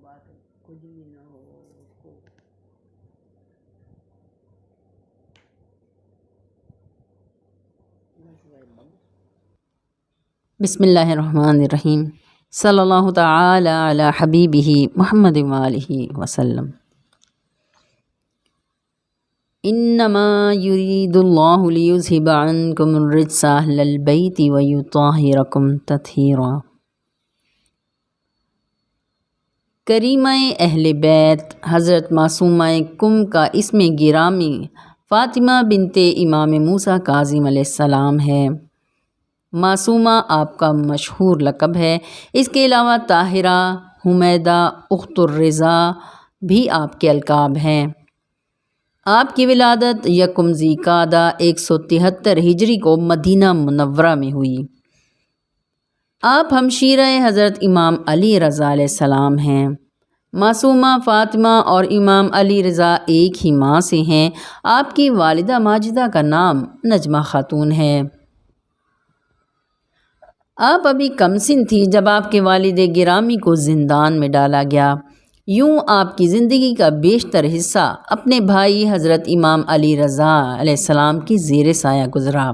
بات کچھ بھی نہ ہو اس کو بسم اللہ الرحمن الرحیم صلی اللہ تعالی علی حبیبہ محمد وآلہ وسلم۔ انما یرید اللہ لیذھب عنکم الرجس اہل البیت ویطہرکم تطہیرا۔ کریمہ اہل بیت حضرت معصومہ کم کا اسم گرامی فاطمہ بنت امام موسیٰ کاظم علیہ السلام ہے۔ معصومہ آپ کا مشہور لقب ہے۔ اس کے علاوہ طاہرہ، حمیدہ، اخت الرضا بھی آپ کے القاب ہیں۔ آپ کی ولادت یکم ذی القعدہ 173 ہجری کو مدینہ منورہ میں ہوئی۔ آپ ہمشیرہ حضرت امام علی رضا علیہ السلام ہیں۔ معصومہ فاطمہ اور امام علی رضا ایک ہی ماں سے ہیں۔ آپ کی والدہ ماجدہ کا نام نجمہ خاتون ہے۔ آپ ابھی کم سن تھی جب آپ کے والد گرامی کو زندان میں ڈالا گیا۔ یوں آپ کی زندگی کا بیشتر حصہ اپنے بھائی حضرت امام علی رضا علیہ السلام کی زیر سایہ گزرا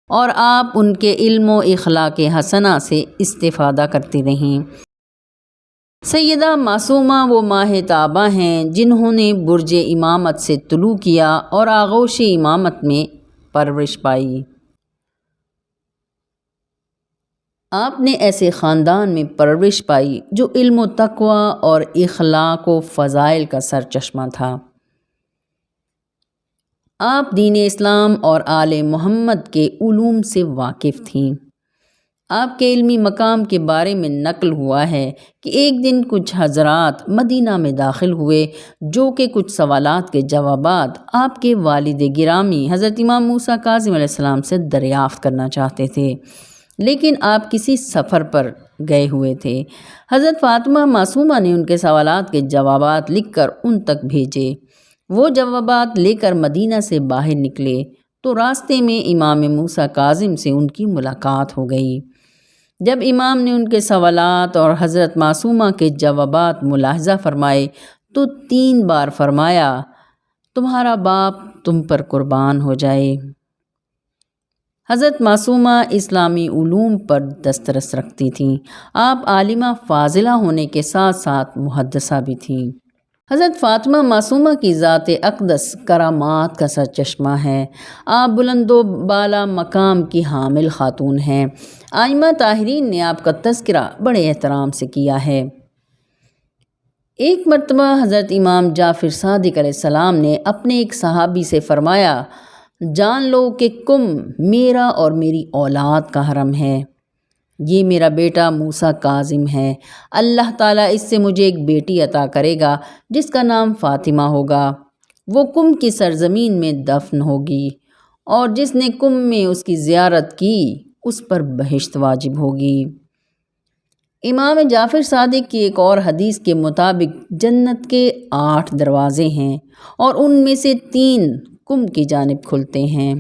اور آپ ان کے علم و اخلاق حسنہ سے استفادہ کرتی رہیں۔ سیدہ معصومہ وہ ماہ طابہ ہیں جنہوں نے برج امامت سے طلوع کیا اور آغوش امامت میں پرورش پائی۔ آپ نے ایسے خاندان میں پرورش پائی جو علم و تقوی اور اخلاق و فضائل کا سرچشمہ تھا۔ آپ دین اسلام اور آل محمد کے علوم سے واقف تھیں۔ آپ کے علمی مقام کے بارے میں نقل ہوا ہے کہ ایک دن کچھ حضرات مدینہ میں داخل ہوئے جو کہ کچھ سوالات کے جوابات آپ کے والد گرامی حضرت امام موسیٰ کاظم علیہ السلام سے دریافت کرنا چاہتے تھے، لیکن آپ کسی سفر پر گئے ہوئے تھے۔ حضرت فاطمہ معصومہ نے ان کے سوالات کے جوابات لکھ کر ان تک بھیجے۔ وہ جوابات لے کر مدینہ سے باہر نکلے تو راستے میں امام موسیٰ کاظم سے ان کی ملاقات ہو گئی۔ جب امام نے ان کے سوالات اور حضرت معصومہ کے جوابات ملاحظہ فرمائے تو 3 بار فرمایا، تمہارا باپ تم پر قربان ہو جائے۔ حضرت معصومہ اسلامی علوم پر دسترس رکھتی تھیں۔ آپ عالمہ فاضلہ ہونے کے ساتھ ساتھ محدثہ بھی تھیں۔ حضرت فاطمہ معصومہ کی ذات اقدس کرامات کا سرچشمہ ہے۔ آپ بلند و بالا مقام کی حامل خاتون ہیں۔ ائمہ طاہرین نے آپ کا تذکرہ بڑے احترام سے کیا ہے۔ ایک مرتبہ حضرت امام جعفر صادق علیہ السلام نے اپنے ایک صحابی سے فرمایا، جان لو کہ کم میرا اور میری اولاد کا حرم ہے۔ یہ میرا بیٹا موسیٰ کاظم ہے۔ اللہ تعالیٰ اس سے مجھے ایک بیٹی عطا کرے گا جس کا نام فاطمہ ہوگا۔ وہ کم کی سرزمین میں دفن ہوگی اور جس نے کم میں اس کی زیارت کی اس پر بہشت واجب ہوگی۔ امام جعفر صادق کی ایک اور حدیث کے مطابق جنت کے 8 دروازے ہیں اور ان میں سے 3 کم کی جانب کھلتے ہیں۔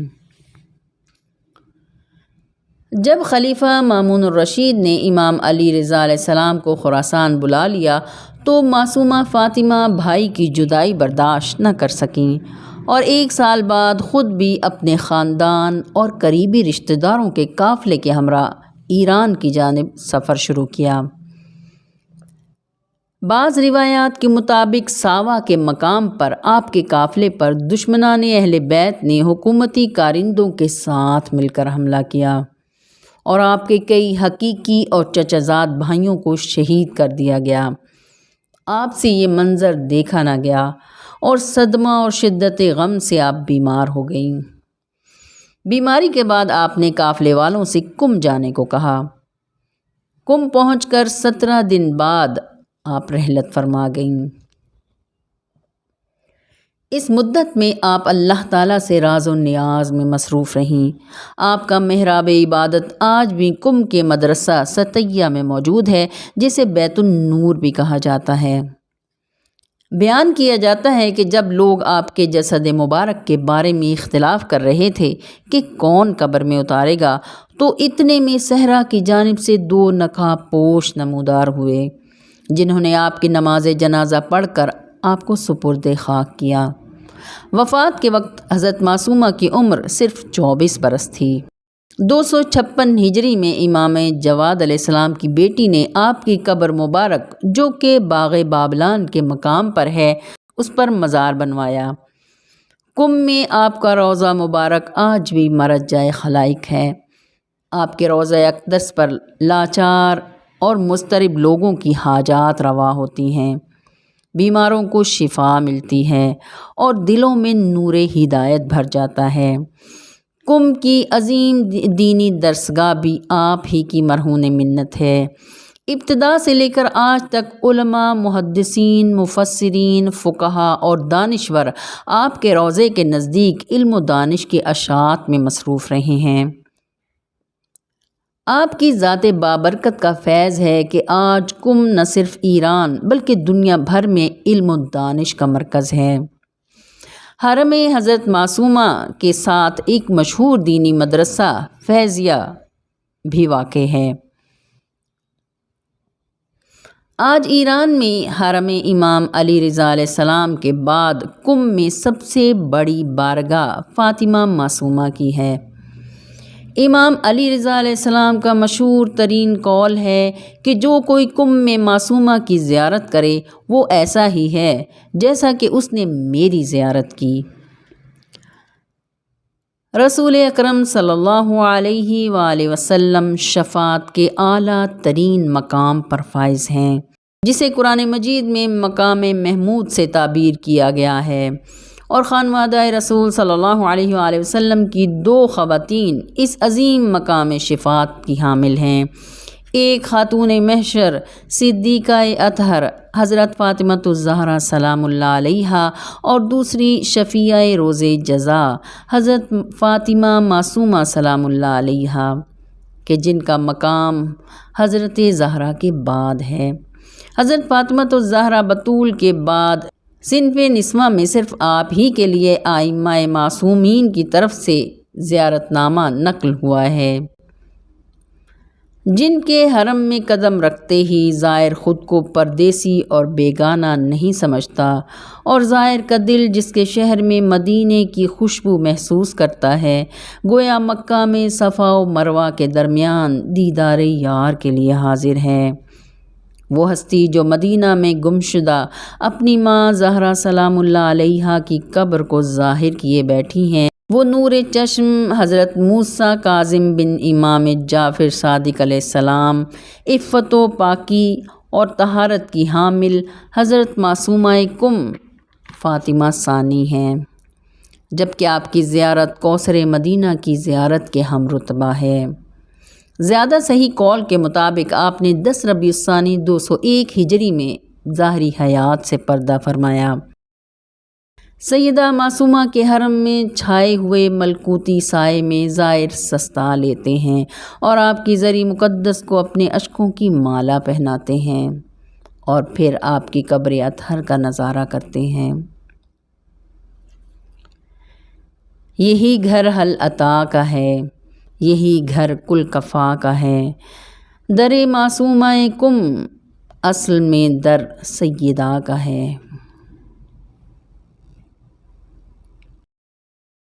جب خلیفہ مامون الرشید نے امام علی رضا علیہ السلام کو خراسان بلا لیا تو معصومہ فاطمہ بھائی کی جدائی برداشت نہ کر سکیں اور 1 سال بعد خود بھی اپنے خاندان اور قریبی رشتہ داروں کے قافلے کے ہمراہ ایران کی جانب سفر شروع کیا۔ بعض روایات کے مطابق ساوا کے مقام پر آپ کے قافلے پر دشمنان اہل بیت نے حکومتی کارندوں کے ساتھ مل کر حملہ کیا اور آپ کے کئی حقیقی اور چچا زاد بھائیوں کو شہید کر دیا گیا۔ آپ سے یہ منظر دیکھا نہ گیا اور صدمہ اور شدت غم سے آپ بیمار ہو گئیں۔ بیماری کے بعد آپ نے قافلے والوں سے کم جانے کو کہا۔ کم پہنچ کر 17 دن بعد آپ رحلت فرما گئیں۔ اس مدت میں آپ اللہ تعالیٰ سے راز و نیاز میں مصروف رہیں۔ آپ کا محراب عبادت آج بھی کم کے مدرسہ ستیہ میں موجود ہے جسے بیت النور بھی کہا جاتا ہے۔ بیان کیا جاتا ہے کہ جب لوگ آپ کے جسد مبارک کے بارے میں اختلاف کر رہے تھے کہ کون قبر میں اتارے گا تو اتنے میں صحرا کی جانب سے 2 نقاب پوش نمودار ہوئے۔ جنہوں نے آپ کی نماز جنازہ پڑھ کر آپ کو سپرد خاک کیا۔ وفات کے وقت حضرت معصومہ کی عمر صرف 24 برس تھی۔ 256 ہجری میں امام جواد علیہ السلام کی بیٹی نے آپ کی قبر مبارک جو کہ باغ بابلان کے مقام پر ہے اس پر مزار بنوایا۔ قم میں آپ کا روضہ مبارک آج بھی مرجع خلائق ہے۔ آپ کے روضہ اقدس پر لاچار اور مضطرب لوگوں کی حاجات روا ہوتی ہیں، بیماروں کو شفا ملتی ہے اور دلوں میں نور ہدایت بھر جاتا ہے۔ قم کی عظیم دینی درسگاہ بھی آپ ہی کی مرہون منت ہے۔ ابتدا سے لے کر آج تک علماء، محدثین، مفسرین، فقہا اور دانشور آپ کے روضے کے نزدیک علم و دانش کی اشاعت میں مصروف رہے ہیں۔ آپ کی ذات بابرکت کا فیض ہے کہ آج قم نہ صرف ایران بلکہ دنیا بھر میں علم و دانش کا مرکز ہے۔ حرم حضرت معصومہ کے ساتھ ایک مشہور دینی مدرسہ فیضیہ بھی واقع ہے۔ آج ایران میں حرم امام علی رضا علیہ السلام کے بعد قم میں سب سے بڑی بارگاہ فاطمہ معصومہ کی ہے۔ امام علی رضا علیہ السلام کا مشہور ترین قول ہے کہ جو کوئی قم میں معصومہ کی زیارت کرے وہ ایسا ہی ہے جیسا کہ اس نے میری زیارت کی۔ رسول اکرم صلی اللہ علیہ وآلہ وسلم شفاعت کے اعلیٰ ترین مقام پر فائز ہیں، جسے قرآن مجید میں مقام محمود سے تعبیر کیا گیا ہے، اور خانوادہ رسول صلی اللہ علیہ وآلہ وسلم کی 2 خواتین اس عظیم مقام شفاعت کی حامل ہیں۔ ایک خاتون محشر صدیقہ اطہر حضرت فاطمۃ الزہرا سلام اللہ علیہا اور دوسری شفیعہ روز جزا حضرت فاطمہ معصومہ سلام اللہ علیہا کہ جن کا مقام حضرت زہرا کے بعد ہے۔ حضرت فاطمۃ الزہرا بطول کے بعد صنف نسواں میں صرف آپ ہی کے لیے ائمہ معصومین کی طرف سے زیارت نامہ نقل ہوا ہے، جن کے حرم میں قدم رکھتے ہی زائر خود کو پردیسی اور بیگانہ نہیں سمجھتا، اور زائر کا دل جس کے شہر میں مدینے کی خوشبو محسوس کرتا ہے گویا مکہ میں صفا و مروہ کے درمیان دیدار یار کے لیے حاضر ہے۔ وہ ہستی جو مدینہ میں گمشدہ اپنی ماں زہرا سلام اللہ علیہا کی قبر کو ظاہر کیے بیٹھی ہیں، وہ نور چشم حضرت موسیٰ کاظم بن امام جعفر صادق علیہ السلام، عفت و پاکی اور طہارت کی حامل حضرت معصومہ قم فاطمہ ثانی ہیں، جبکہ آپ کی زیارت کوثر مدینہ کی زیارت کے ہم رتبہ ہے۔ زیادہ صحیح قول کے مطابق آپ نے 10 ربیع الثانی 201 ہجری میں ظاہری حیات سے پردہ فرمایا۔ سیدہ معصومہ کے حرم میں چھائے ہوئے ملکوتی سائے میں زائر سستا لیتے ہیں اور آپ کی زری مقدس کو اپنے اشکوں کی مالا پہناتے ہیں، اور پھر آپ کی قبر اطہر کا نظارہ کرتے ہیں۔ یہی گھر حل عطا کا ہے، یہی گھر کل کفا کا ہے، در معصومہ قم اصل میں در سیدہ کا ہے۔